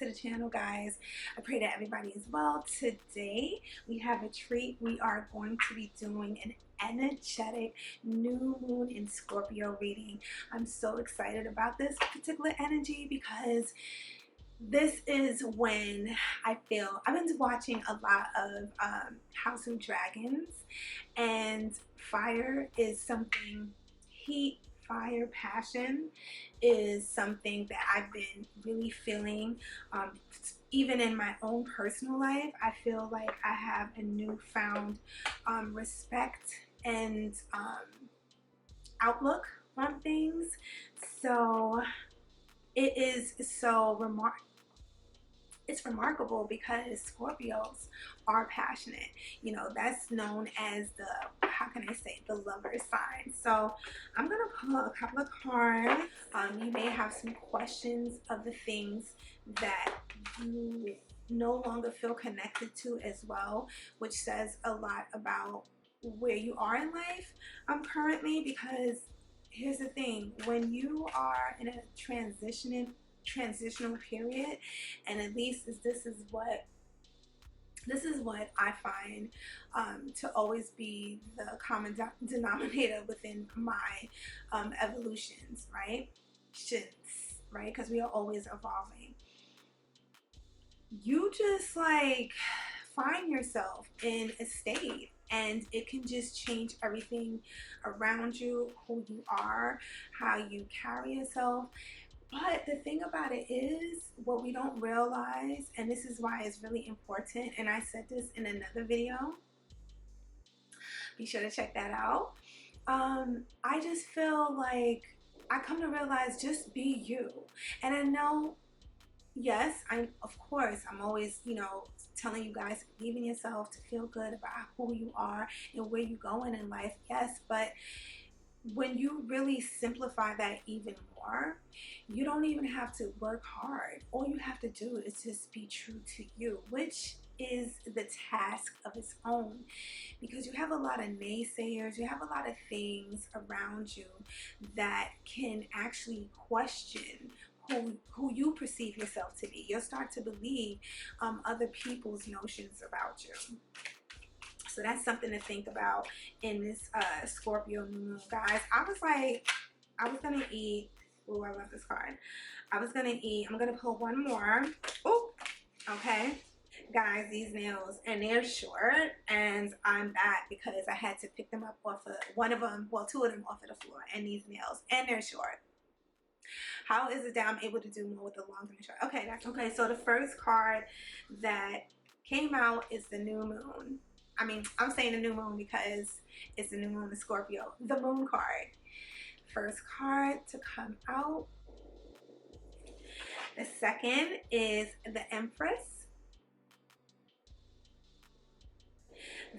to the channel, guys. I pray that everybody is well. Today we have a treat. We are going to be doing an energetic new moon in Scorpio reading. I'm so excited about this particular energy because this is when I feel I've been watching a lot of House of Dragons, and fire is something, heat, fire, passion is something that I've been really feeling. Even in my own personal life, I feel like I have a newfound respect and outlook on things. So it is so it's remarkable because Scorpios are passionate. You know, that's known as the, how can I say, the lover sign. So I'm gonna pull a couple of cards. You may have some questions of the things that you no longer feel connected to as well, which says a lot about where you are in life currently. Because here's the thing, when you are in a transitional period, and at least this is what I find to always be the common denominator within my evolutions, right? Shifts, right? Because we are always evolving. You just like find yourself in a state, and it can just change everything around you, who you are, how you carry yourself. But the thing about it is, what we don't realize, and this is why it's really important, and I said this in another video, be sure to check that out. I just feel like I come to realize, just be you. And I know, yes, of course, I'm always, you know, telling you guys to believe in yourself, to feel good about who you are and where you're going in life. Yes, but when you really simplify that even more, you don't even have to work hard. All you have to do is just be true to you, which is the task of its own. Because you have a lot of naysayers, you have a lot of things around you that can actually question who you perceive yourself to be. You'll start to believe other people's notions about you. So that's something to think about in this Scorpio moon, guys. I was gonna eat. Oh, I love this card. I'm gonna pull one more. Oh, okay. Guys, these nails, and they're short, and I'm back because I had to pick them up off of two of them off of the floor, and these nails, and they're short. How is it that I'm able to do more with the long and the short? Okay, that's okay. So the first card that came out is the new moon. I mean, I'm saying the new moon because it's the new moon in Scorpio. The moon card. First card to come out. The second is the Empress.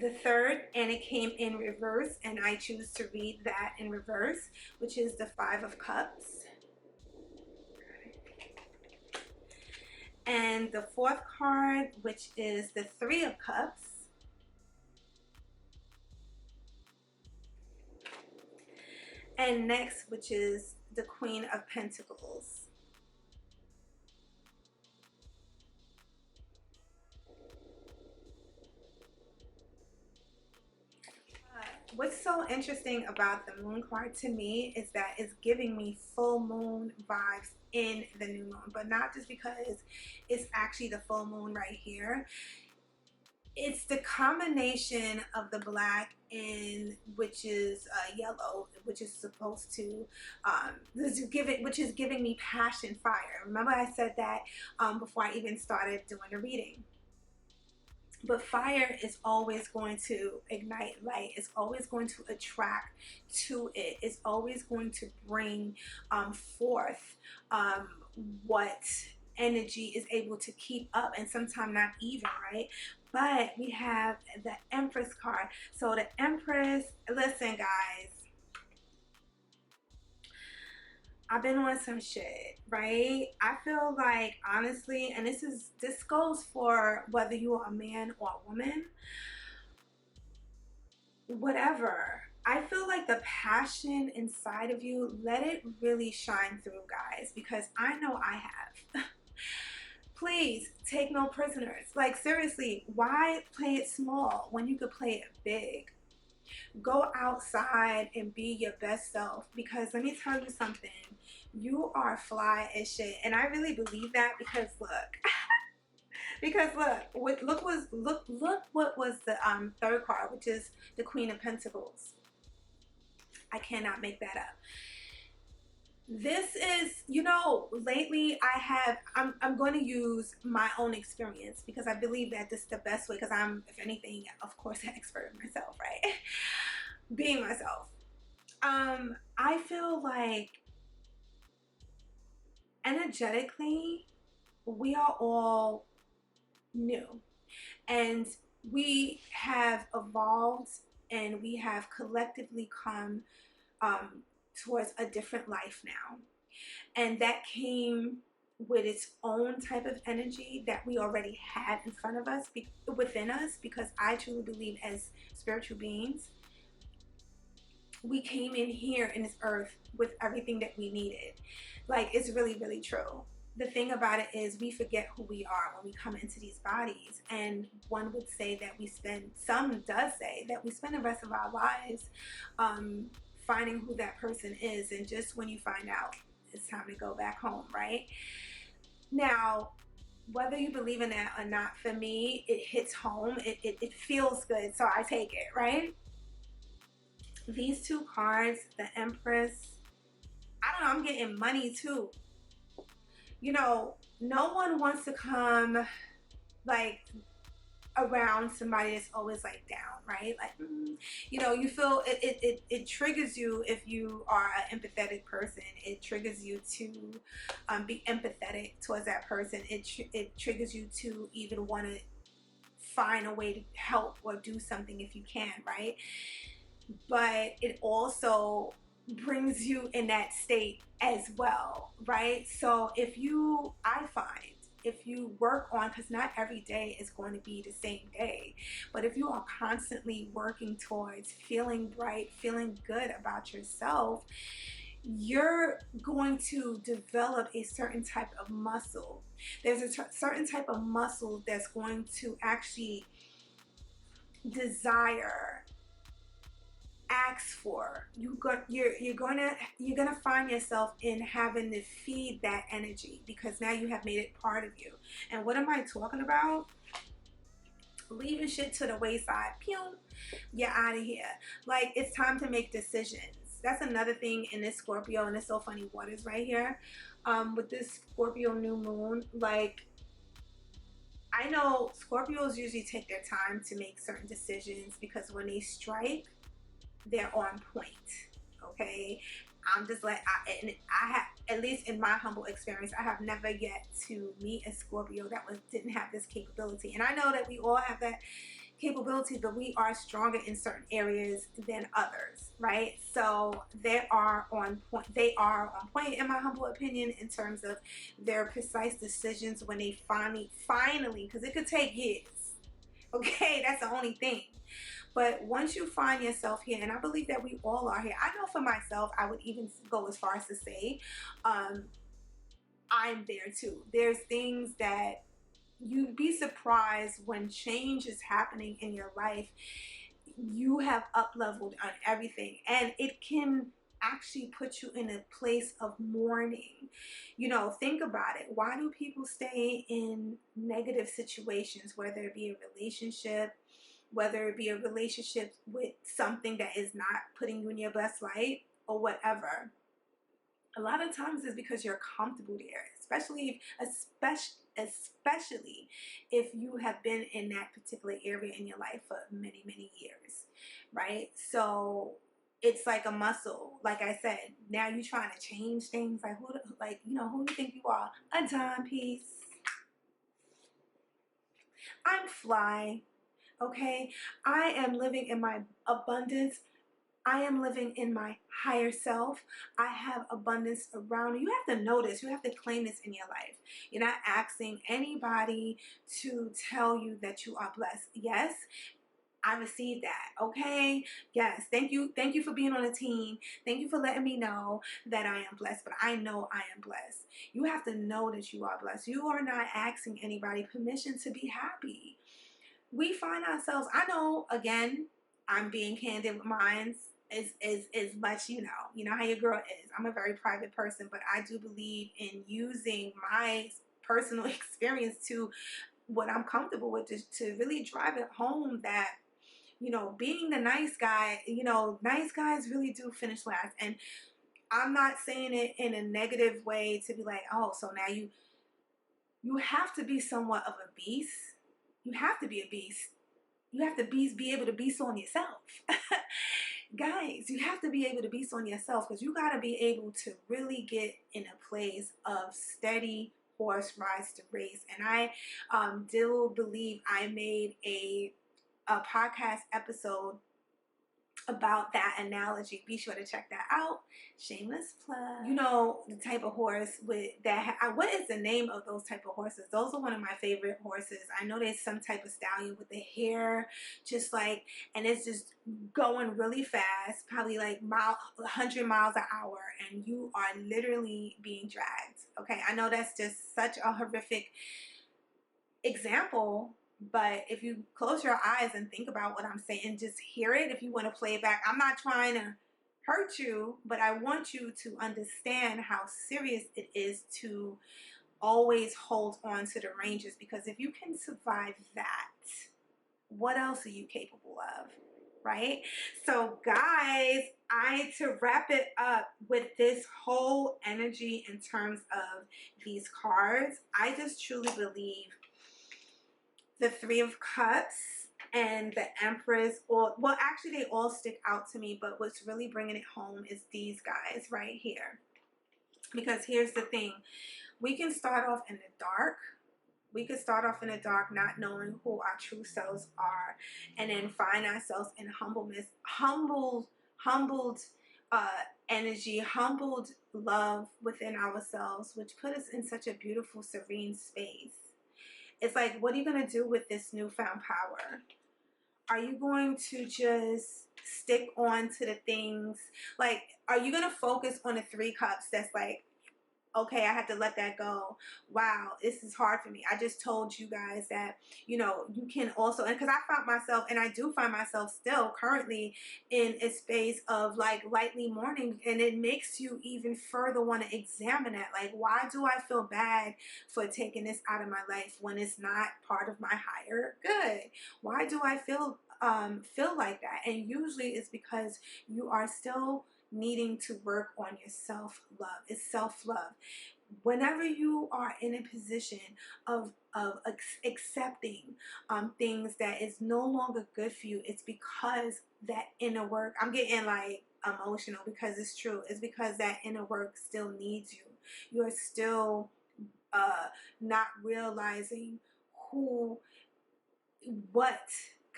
The third, and it came in reverse, and I choose to read that in reverse, which is the Five of Cups. And the fourth card, which is the Three of Cups. And next, which is the Queen of Pentacles. What's so interesting about the moon card to me is that it's giving me full moon vibes in the new moon, but not just because it's actually the full moon right here. It's the combination of the black and which is yellow, which is supposed to which is giving me passion, fire. Remember I said that before I even started doing the reading. But fire is always going to ignite light. It's always going to attract to it. It's always going to bring forth what energy is able to keep up, and sometimes not even, right? But we have the Empress card. So the Empress, listen guys, I've been on some shit, right? I feel like, honestly, and this goes for whether you are a man or a woman, whatever. I feel like the passion inside of you, let it really shine through, guys, because I know I have. Please take no prisoners. Like, seriously, why play it small when you could play it big? Go outside and be your best self, because let me tell you something, you are fly as shit. And I really believe that, because look, because look what was the third card, which is the Queen of Pentacles. I cannot make that up. This is, you know, lately I'm going to use my own experience, because I believe that this is the best way, because I'm, if anything, of course, an expert in myself, right? Being myself. I feel like energetically, we are all new, and we have evolved, and we have collectively come towards a different life now. And that came with its own type of energy that we already had in front of us, within us, because I truly believe, as spiritual beings, we came in here in this earth with everything that we needed. Like, it's really, really true. The thing about it is, we forget who we are when we come into these bodies. And one would say that some does say that we spend the rest of our lives finding who that person is. And just when you find out, it's time to go back home, right? Now, whether you believe in that or not, for me, it hits home. It feels good, so I take it, right? These two cards, the Empress, I don't know, I'm getting money too. You know, no one wants to come, like, around somebody that's always, like, down, right? Like, you know, you feel it triggers you. If you are an empathetic person, it triggers you to be empathetic towards that person. It triggers you to even want to find a way to help or do something if you can, right? But it also brings you in that state as well, right? So I find, if you work on, because not every day is going to be the same day, but if you are constantly working towards feeling bright, feeling good about yourself, you're going to develop a certain type of muscle. There's a certain type of muscle that's going to actually desire, ask for. You're gonna find yourself in having to feed that energy, because now you have made it part of you. And what am I talking about? Leaving shit to the wayside. Pew, you're out of here. Like, it's time to make decisions. That's another thing in this Scorpio, and it's so funny, waters right here, with this Scorpio new moon. Like, I know Scorpios usually take their time to make certain decisions, because when they strike, they're on point. Okay, I'm just like, I have, at least in my humble experience, I have never yet to meet a Scorpio that didn't have this capability. And I know that we all have that capability, but we are stronger in certain areas than others, right? So they are on point. They are on point, in my humble opinion, in terms of their precise decisions when they finally, because it could take years. Okay, that's the only thing. But once you find yourself here, and I believe that we all are here. I know for myself, I would even go as far as to say, I'm there too. There's things that you'd be surprised when change is happening in your life. You have up-leveled on everything, and it can actually put you in a place of mourning. You know, think about it. Why do people stay in negative situations, whether it be a relationship, whether it be a relationship with something that is not putting you in your best light, or whatever? A lot of times it's because you're comfortable there, especially if you have been in that particular area in your life for many, many years, right? So it's like a muscle. Like I said, now you're trying to change things. Like, who do you think you are? A timepiece. I'm fly. Okay, I am living in my abundance. I am living in my higher self. I have abundance around you. You have to notice, you have to claim this in your life. You're not asking anybody to tell you that you are blessed. Yes, I received that. Okay. Yes. Thank you. Thank you for being on the team. Thank you for letting me know that I am blessed, but I know I am blessed. You have to know that you are blessed. You are not asking anybody permission to be happy. We find ourselves, I know, again, I'm being candid with mine as much, you know how your girl is. I'm a very private person, but I do believe in using my personal experience to what I'm comfortable with, to really drive it home that, you know, being the nice guy, you know, nice guys really do finish last. And I'm not saying it in a negative way to be like, oh, so now you have to be somewhat of a beast. You have to be a beast. You have to be able to beast on yourself. Guys, you have to be able to beast on yourself, because you got to be able to really get in a place of steady horse rides to race. And I do believe I made a podcast episode about that analogy. Be sure to check that out. Shameless plug. You know, the type of horse with that. What is the name of those type of horses? Those are one of my favorite horses. I know there's some type of stallion with the hair just like, and it's just going really fast, probably like 100 miles an hour, and you are literally being dragged. Okay, I know that's just such a horrific example, but if you close your eyes and think about what I'm saying, just hear it. If you want to play it back, I'm not trying to hurt you, but I want you to understand how serious it is to always hold on to the ranges, because if you can survive that, what else are you capable of? Right? So guys, to wrap it up with this whole energy in terms of these cards, I just truly believe the Three of Cups and the Empress, or well, actually they all stick out to me, but what's really bringing it home is these guys right here. Because here's the thing, we can start off in the dark. We could start off in the dark not knowing who our true selves are, and then find ourselves in humbleness, humbled energy, humbled love within ourselves, which put us in such a beautiful, serene space. It's like, what are you going to do with this newfound power? Are you going to just stick on to the things? Like, are you going to focus on the Three Cups that's like, okay, I have to let that go. Wow, this is hard for me. I just told you guys that, you know, you can also, and because I found myself, and I do find myself still currently in a space of like lightly mourning, and it makes you even further want to examine that. Like, why do I feel bad for taking this out of my life when it's not part of my higher good? Why do I feel like that? And usually it's because you are still needing to work on your self-love. It's self-love. Whenever you are in a position of accepting things that is no longer good for you, it's because that inner work, I'm getting like emotional because it's true, it's because that inner work still needs you. You're still not realizing what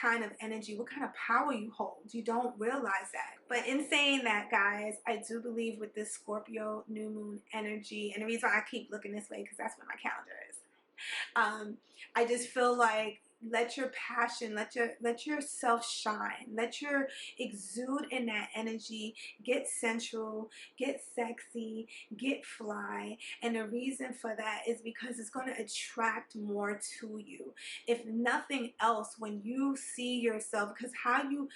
kind of energy, what kind of power you hold. You don't realize that. But in saying that, guys, I do believe with this Scorpio new moon energy, and the reason why I keep looking this way because that's what my calendar is. I just feel like, let your passion, let yourself shine, let your exude in that energy, get sensual, get sexy, get fly. And the reason for that is because it's going to attract more to you. If nothing else, when you see yourself, because how you,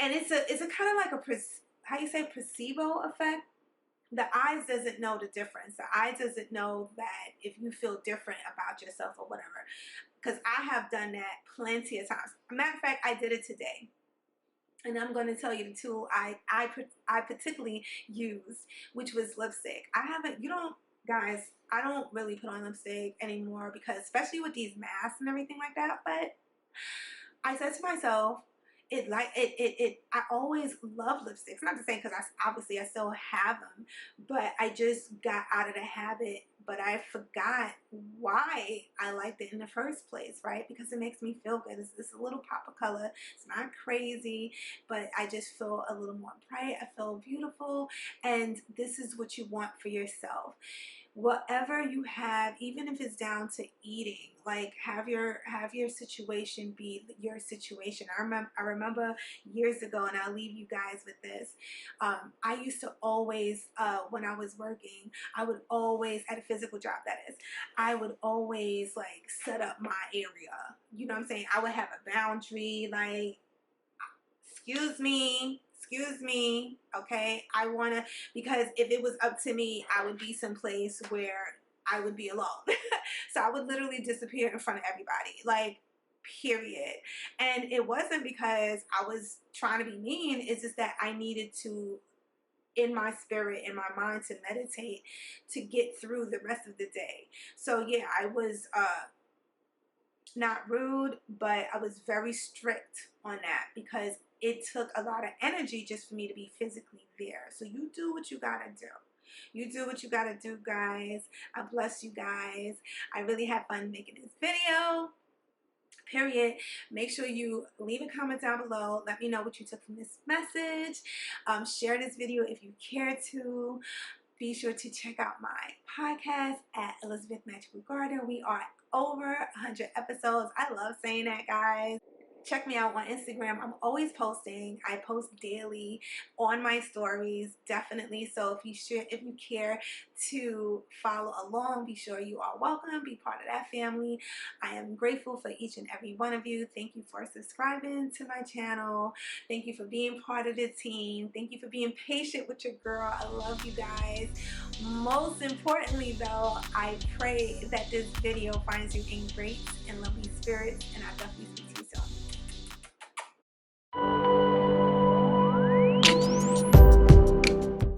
and it's a kind of like a, how you say, placebo effect. The eyes doesn't know the difference. The eye doesn't know that if you feel different about yourself or whatever. Because I have done that plenty of times. Matter of fact, I did it today. And I'm going to tell you the tool I particularly used, which was lipstick. Guys, I don't really put on lipstick anymore, because especially with these masks and everything like that. But I said to myself, I always love lipsticks. Not to say, because obviously I still have them, but I just got out of the habit. But I forgot why I liked it in the first place, right? Because it makes me feel good. It's a little pop of color. It's not crazy, but I just feel a little more bright. I feel beautiful, and this is what you want for yourself. whatever you have, even if it's down to eating, like have your situation be your situation. I remember years ago, and I'll leave you guys with this. I used to always, when I was working, I would always, at a physical job that is, I would always like set up my area. You know what I'm saying? I would have a boundary, like, excuse me, okay? I wanna, because if it was up to me, I would be someplace where I would be alone. So I would literally disappear in front of everybody, like, period. And it wasn't because I was trying to be mean, it's just that I needed to, in my spirit, in my mind, to meditate to get through the rest of the day. So yeah, I was not rude, but I was very strict on that because it took a lot of energy just for me to be physically there. So you do what you gotta do. You do what you gotta do, guys. I bless you guys. I really had fun making this video. Period. Make sure you leave a comment down below. Let me know what you took from this message. Share this video if you care to. Be sure to check out my podcast at Elizabeth Magical Garden. We are over 100 episodes. I love saying that, guys. Check me out on Instagram. I'm always posting. I post daily on my stories, definitely. So if you care to follow along, be sure you are welcome. Be part of that family. I am grateful for each and every one of you. Thank you for subscribing to my channel. Thank you for being part of the team. Thank you for being patient with your girl. I love you guys. Most importantly, though, I pray that this video finds you in great and lovely spirits, and I definitely